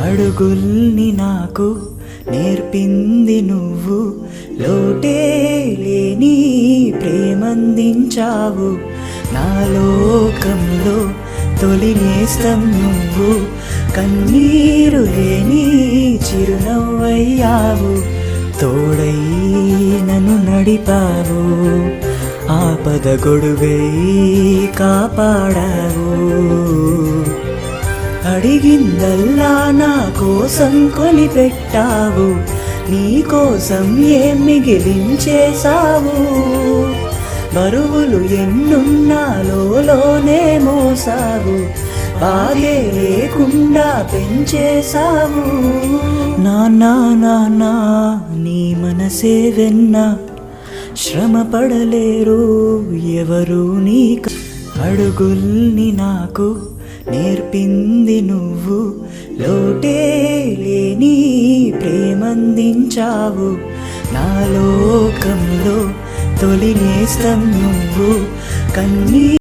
అడుగుల్ని నాకు నేర్పింది నువ్వు, లోటే లేని ప్రేమందించావు. నా లోకంలో తొలి నేస్తం నువ్వు, కన్నీరు లేని చిరునవ్వయ్యావు. తోడై నన్ను నడిపావు, ఆపద గొడుగై కాపాడావు. అడిగిందల్లా నా కోసం కొనిపెట్టావు, నీ కోసం ఏం మిగిలించేశావు. బరువులు ఎన్నున్నాలోనే మోసావు, బాధే లేకుండా పెంచేశావు. నాన్నా నాన్నా నీ మనసే వెన్నా, శ్రమ పడలేరు ఎవరు నీకు. అడుగుల్ని నాకు నేర్పింది నువ్వు, లోటే లేని ప్రేమందించావు. నా లోకంలో తొలి నేస్తం నువ్వు, కన్నీ